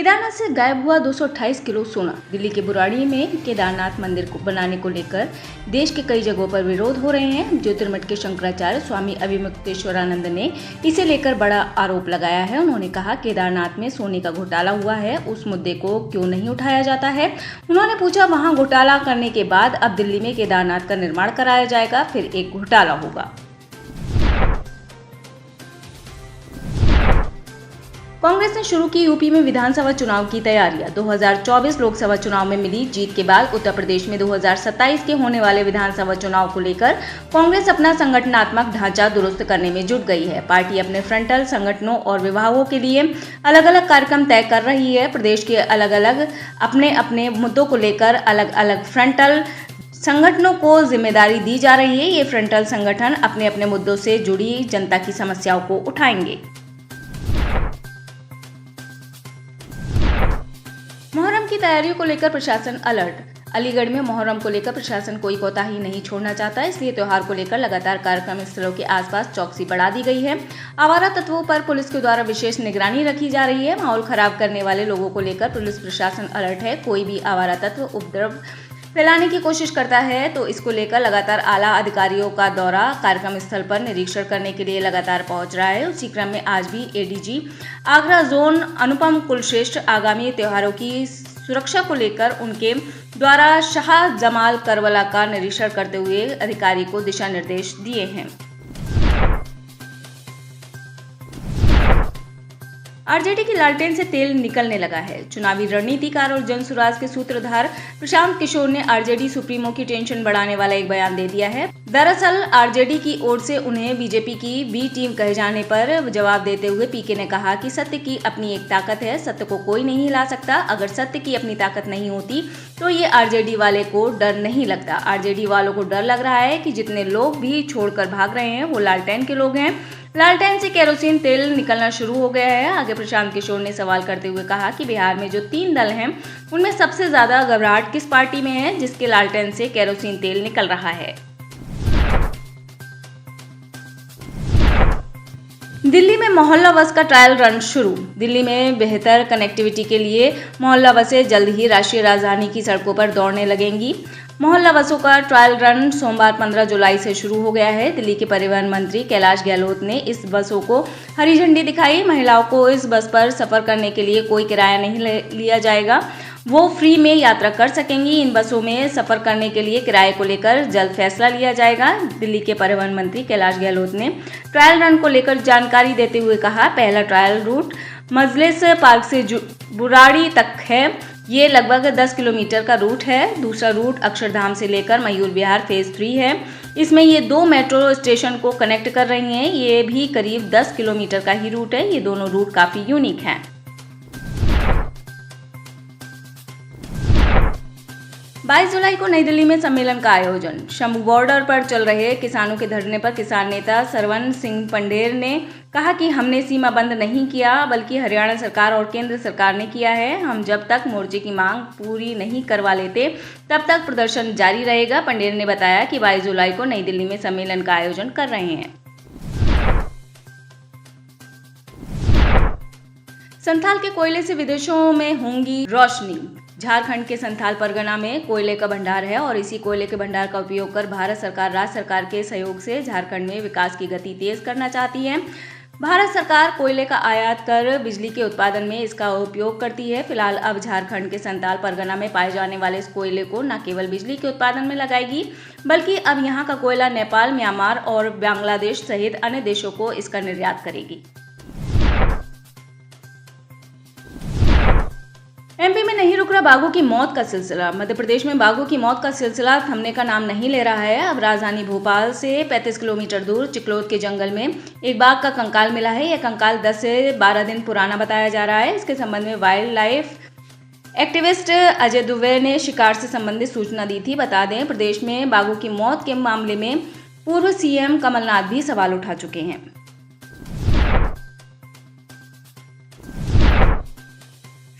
केदारनाथ से गायब हुआ 228 किलो सोना। दिल्ली के बुराड़ी में केदारनाथ मंदिर को बनाने को लेकर देश के कई जगहों पर विरोध हो रहे हैं। ज्योतिर्मठ के शंकराचार्य स्वामी अभिमुक्तेश्वरानंद ने इसे लेकर बड़ा आरोप लगाया है। उन्होंने कहा, केदारनाथ में सोने का घोटाला हुआ है, उस मुद्दे को क्यों नहीं उठाया जाता है। उन्होंने पूछा, वहां घोटाला करने के बाद अब दिल्ली में केदारनाथ का निर्माण कराया जाएगा, फिर एक घोटाला होगा। कांग्रेस ने शुरू की यूपी में विधानसभा चुनाव की तैयारियां। 2024 लोकसभा चुनाव में मिली जीत के बाद उत्तर प्रदेश में 2027 के होने वाले विधानसभा चुनाव को लेकर कांग्रेस अपना संगठनात्मक ढांचा दुरुस्त करने में जुट गई है। पार्टी अपने फ्रंटल संगठनों और विभागों के लिए अलग अलग कार्यक्रम तय कर रही है। प्रदेश के अलग अलग अपने अपने मुद्दों को लेकर अलग अलग फ्रंटल संगठनों को जिम्मेदारी दी जा रही है। ये फ्रंटल संगठन अपने अपने मुद्दों से जुड़ी जनता की समस्याओं को उठाएंगे। मुहर्रम की तैयारियों को लेकर प्रशासन अलर्ट। अलीगढ़ में मुहर्रम को लेकर प्रशासन कोई कोताही नहीं छोड़ना चाहता, इसलिए त्योहार को लेकर लगातार कार्यक्रम स्थलों के आसपास चौकसी बढ़ा दी गई है। आवारा तत्वों पर पुलिस के द्वारा विशेष निगरानी रखी जा रही है। माहौल खराब करने वाले लोगों को लेकर पुलिस प्रशासन अलर्ट है। कोई भी आवारा तत्व उपद्रव फैलाने की कोशिश करता है तो इसको लेकर लगातार आला अधिकारियों का दौरा कार्यक्रम स्थल पर निरीक्षण करने के लिए लगातार पहुंच रहा है। उसी क्रम में आज भी एडीजी आगरा जोन अनुपम कुलश्रेष्ठ आगामी त्योहारों की सुरक्षा को लेकर उनके द्वारा शाह जमाल करबला का निरीक्षण करते हुए अधिकारी को दिशा निर्देश दिए हैं। आरजेडी की लालटेन से तेल निकलने लगा है। चुनावी रणनीतिकार और जन सुराज के सूत्रधार प्रशांत किशोर ने आरजेडी सुप्रीमो की टेंशन बढ़ाने वाला एक बयान दे दिया है। दरअसल आरजेडी की ओर से उन्हें बीजेपी की बी टीम कहे जाने पर जवाब देते हुए पीके ने कहा कि सत्य की अपनी एक ताकत है, सत्य को कोई नहीं हिला सकता। अगर सत्य की अपनी ताकत नहीं होती तो ये आरजेडी वाले को डर नहीं लगता। आरजेडी वालों को डर लग रहा है कि जितने लोग भी छोड़कर भाग रहे हैं वो लालटेन के लोग हैं। लालटेन से केरोसिन तेल निकलना शुरू हो गया है। आगे प्रशांत किशोर ने सवाल करते हुए कहा कि बिहार में जो 3 दल हैं उनमें सबसे ज्यादा घबराहट किस पार्टी में है जिसके लालटेन से केरोसिन तेल निकल रहा है। दिल्ली में मोहल्ला बस का ट्रायल रन शुरू। दिल्ली में बेहतर कनेक्टिविटी के लिए मोहल्ला बसें जल्द ही राष्ट्रीय राजधानी की सड़कों पर दौड़ने लगेंगी। मोहल्ला बसों का ट्रायल रन सोमवार 15 जुलाई से शुरू हो गया है। दिल्ली के परिवहन मंत्री कैलाश गहलोत ने इस बसों को हरी झंडी दिखाई। महिलाओं को इस बस पर सफर करने के लिए कोई किराया नहीं लिया जाएगा, वो फ्री में यात्रा कर सकेंगी। इन बसों में सफर करने के लिए किराए को लेकर जल्द फैसला लिया जाएगा। दिल्ली के परिवहन मंत्री कैलाश गहलोत ने ट्रायल रन को लेकर जानकारी देते हुए कहा, पहला ट्रायल रूट मजलिस पार्क से बुराड़ी तक है। ये लगभग 10 किलोमीटर का रूट है। दूसरा रूट अक्षरधाम से लेकर मयूर विहार फेज 3 है। इसमें ये 2 मेट्रो स्टेशन को कनेक्ट कर रही हैं। ये भी करीब 10 किलोमीटर का ही रूट है। ये दोनों रूट काफी यूनिक हैं। 22 जुलाई को नई दिल्ली में सम्मेलन का आयोजन। शंभू बॉर्डर पर चल रहे किसानों के धरने पर किसान नेता सरवन सिंह पंडेर ने कहा कि हमने सीमा बंद नहीं किया, बल्कि हरियाणा सरकार और केंद्र सरकार ने किया है। हम जब तक मोर्चे की मांग पूरी नहीं करवा लेते तब तक प्रदर्शन जारी रहेगा। पंडेर ने बताया कि 22 जुलाई को नई दिल्ली में सम्मेलन का आयोजन कर रहे हैं। संथाल के कोयले से विदेशों में होंगी रोशनी। झारखंड के संथाल परगना में कोयले का भंडार है और इसी कोयले के भंडार का उपयोग कर भारत सरकार राज्य सरकार के सहयोग से झारखंड में विकास की गति तेज करना चाहती है। भारत सरकार कोयले का आयात कर बिजली के उत्पादन में इसका उपयोग करती है। फिलहाल अब झारखंड के संथाल परगना में पाए जाने वाले इस कोयले को न केवल बिजली के उत्पादन में लगाएगी, बल्कि अब यहाँ का कोयला नेपाल, म्यांमार और बांग्लादेश सहित अन्य देशों को इसका निर्यात करेगी। एमपी में नहीं रुक रहा बाघों की मौत का सिलसिला। मध्य प्रदेश में बाघों की मौत का सिलसिला थमने का नाम नहीं ले रहा है। अब राजधानी भोपाल से 35 किलोमीटर दूर चिकलोद के जंगल में एक बाघ का कंकाल मिला है। यह कंकाल 10 से 12 दिन पुराना बताया जा रहा है। इसके संबंध में wild life activist Ajay Dubey ने शिकार से संबंधित सूचना दी थी। बता दें, प्रदेश में बाघों की मौत के मामले में पूर्व सीएम कमलनाथ भी सवाल उठा चुके हैं।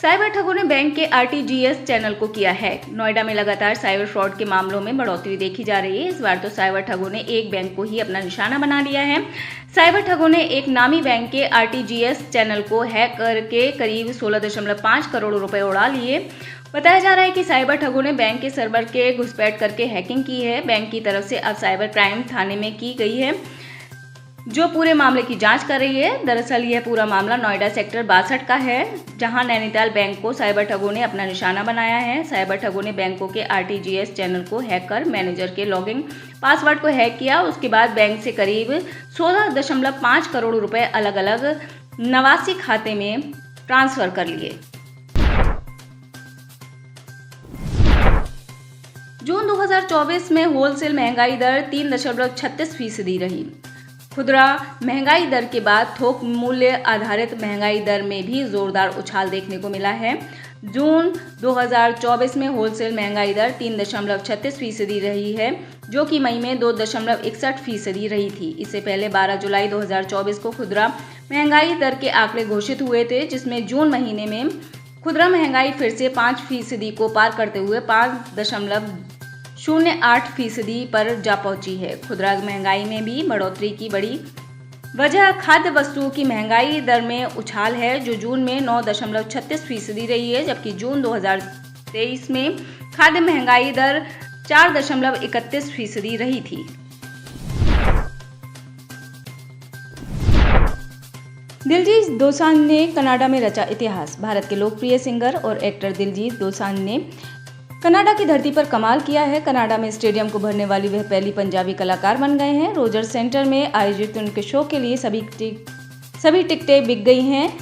साइबर ठगों ने बैंक के आरटीजीएस चैनल को किया हैक। नोएडा में लगातार साइबर फ्रॉड के मामलों में बढ़ोतरी देखी जा रही है। इस बार तो साइबर ठगों ने एक बैंक को ही अपना निशाना बना लिया है। साइबर ठगों ने एक नामी बैंक के आरटीजीएस चैनल को हैक करके करीब 16.5 करोड़ रुपए उड़ा लिए। बताया जा रहा है कि साइबर ठगों ने बैंक के सर्वर के घुसपैठ करके हैकिंग की है। बैंक की तरफ से अब साइबर क्राइम थाने में की गई है, जो पूरे मामले की जांच कर रही है। दरअसल यह पूरा मामला नोएडा सेक्टर 62 का है, जहां नैनीताल बैंक को साइबर ठगों ने अपना निशाना बनाया है। साइबर ठगों ने बैंकों के आरटीजीएस चैनल को हैक कर मैनेजर के लॉगिन पासवर्ड को हैक किया। उसके बाद बैंक से करीब 16.5 करोड़ रुपए अलग अलग 89 खाते में ट्रांसफर कर लिए। जून 2024 में होलसेल महंगाई दर 3.36% रही। खुदरा महंगाई दर के बाद थोक मूल्य आधारित महंगाई दर में भी जोरदार उछाल देखने को मिला है। जून 2024 में होलसेल महंगाई दर 3.36% रही है, जो कि मई में 2.61% रही थी। इससे पहले 12 जुलाई 2024 को खुदरा महंगाई दर के आंकड़े घोषित हुए थे, जिसमें जून महीने में खुदरा महंगाई फिर से 5% को पार करते हुए 5.08% पर जा पहुंची है। खुदरा महंगाई में भी बढ़ोतरी की बड़ी वजह खाद्य वस्तुओं की महंगाई दर में उछाल है, जो जून में 9.36% रही है, जबकि जून 2023 में खाद्य महंगाई दर 4.31% रही थी। दिलजीत दोसांझ ने कनाडा में रचा इतिहास। भारत के लोकप्रिय सिंगर और एक्टर दिलजीत दोसांझ ने कनाडा की धरती पर कमाल किया है। कनाडा में स्टेडियम को भरने वाली वह पहली पंजाबी कलाकार बन गए हैं। रोजर्स सेंटर में आयोजित उनके शो के लिए सभी टिकटें बिक गई हैं।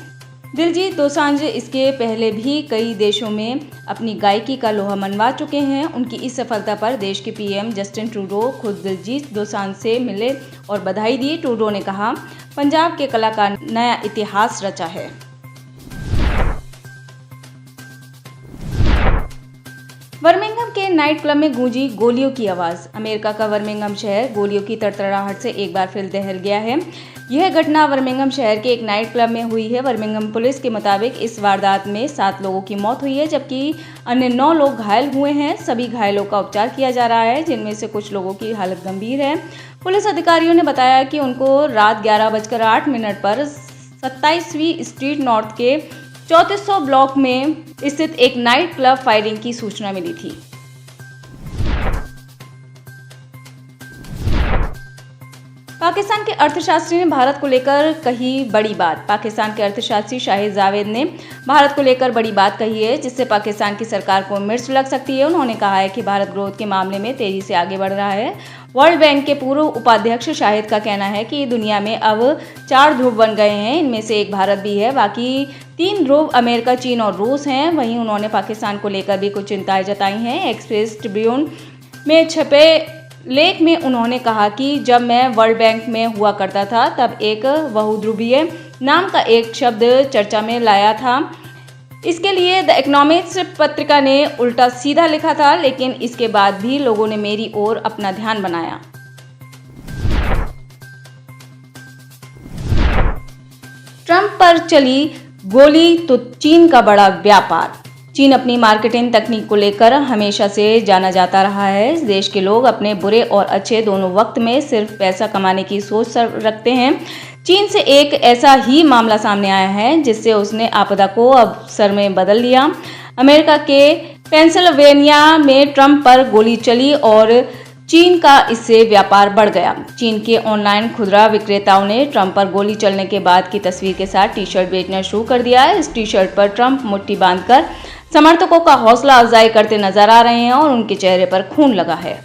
दिलजीत दोसांझ इसके पहले भी कई देशों में अपनी गायकी का लोहा मनवा चुके हैं। उनकी इस सफलता पर देश के पीएम जस्टिन ट्रूडो खुद दिलजीत दोसांझ से मिले और बधाई दी। ट्रूडो ने कहा, पंजाब के कलाकार ने नया इतिहास रचा है। बर्मिंघम के नाइट क्लब में गूंजी गोलियों की आवाज। अमेरिका का बर्मिंघम शहर गोलियों की तड़तड़ाहट से एक बार फिर दहल गया है। यह घटना बर्मिंघम शहर के एक नाइट क्लब में हुई है। बर्मिंघम पुलिस के मुताबिक इस वारदात में 7 लोगों की मौत हुई है, जबकि अन्य 9 लोग घायल हुए हैं। सभी घायलों का उपचार किया जा रहा है, जिनमें से कुछ लोगों की हालत गंभीर है। पुलिस अधिकारियों ने बताया कि उनको रात 11:08 पर 27वीं स्ट्रीट नॉर्थ के 3400 ब्लॉक में स्थित एक नाइट क्लब फायरिंग की सूचना मिली थी। पाकिस्तान के अर्थशास्त्री ने भारत को लेकर कही बड़ी बात। पाकिस्तान के अर्थशास्त्री शाहिद जावेद ने भारत को लेकर बड़ी बात कही है, जिससे पाकिस्तान की सरकार को मिर्च लग सकती है। उन्होंने कहा है कि भारत ग्रोथ के मामले में तेजी से आगे बढ़ रहा है। वर्ल्ड बैंक के पूर्व उपाध्यक्ष शाहिद का कहना है कि दुनिया में अब 4 ध्रुव बन गए हैं। इनमें से एक भारत भी है, बाकी 3 ध्रुव अमेरिका, चीन और रूस हैं। वहीं उन्होंने पाकिस्तान को लेकर भी कुछ चिंताएं जताई हैं। एक्सप्रेस ट्रिब्यून में छपे लेख में उन्होंने कहा कि जब मैं वर्ल्ड बैंक में हुआ करता था, तब एक बहुध्रुवीय नाम का एक शब्द चर्चा में लाया था। इसके लिए द इकोनॉमिस्ट पत्रिका ने उल्टा सीधा लिखा था, लेकिन इसके बाद भी लोगों ने मेरी ओर अपना ध्यान बनाया। ट्रंप पर चली गोली तो चीन का बड़ा व्यापार। चीन अपनी मार्केटिंग तकनीक को लेकर हमेशा से जाना जाता रहा है। इस देश के लोग अपने बुरे और अच्छे दोनों वक्त में सिर्फ पैसा कमाने की सोच रखते हैं। चीन से एक ऐसा ही मामला सामने आया है, जिससे उसने आपदा को अवसर में बदल लिया। अमेरिका के पेंसिल्वेनिया में ट्रंप पर गोली चली और चीन का इससे व्यापार बढ़ गया। चीन के ऑनलाइन खुदरा विक्रेताओं ने ट्रंप पर गोली चलने के बाद की तस्वीर के साथ टी शर्ट बेचना शुरू कर दिया। इस टी शर्ट पर ट्रंप मुट्ठी बांधकर समर्थकों का हौसला अफजाई करते नजर आ रहे हैं और उनके चेहरे पर खून लगा है।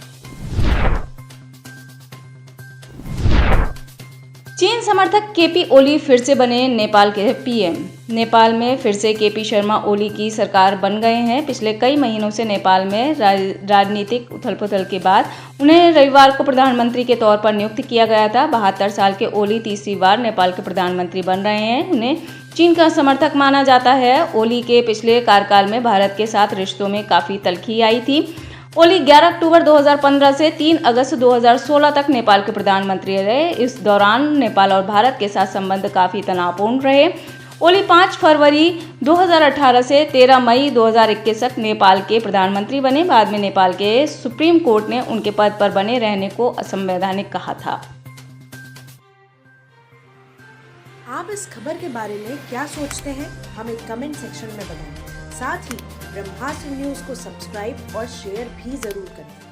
चीन समर्थक केपी ओली फिर से बने नेपाल के पीएम। नेपाल में फिर से केपी शर्मा ओली की सरकार बन गए हैं। पिछले कई महीनों से नेपाल में राजनीतिक उथल-पुथल के बाद उन्हें रविवार को प्रधानमंत्री के तौर पर नियुक्त किया गया था। 72 साल के ओली तीसरी बार नेपाल के प्रधानमंत्री बन रहे हैं। उन्हें चीन का समर्थक माना जाता है। ओली के पिछले कार्यकाल में भारत के साथ रिश्तों में काफी तल्खी आई थी। ओली 11 अक्टूबर 2015 से 3 अगस्त 2016 तक नेपाल के प्रधानमंत्री रहे। इस दौरान नेपाल और भारत के साथ संबंध काफी तनावपूर्ण रहे। ओली 5 फरवरी 2018 से 13 मई 2021 तक नेपाल के प्रधानमंत्री बने। बाद में नेपाल के सुप्रीम कोर्ट ने उनके पद पर बने रहने को असंवैधानिक कहा था। आप इस खबर के बारे में क्या सोचते हैं, हमें कमेंट सेक्शन में बताएं। साथ ही ब्रह्मास्त्र न्यूज को सब्सक्राइब और शेयर भी जरूर करें।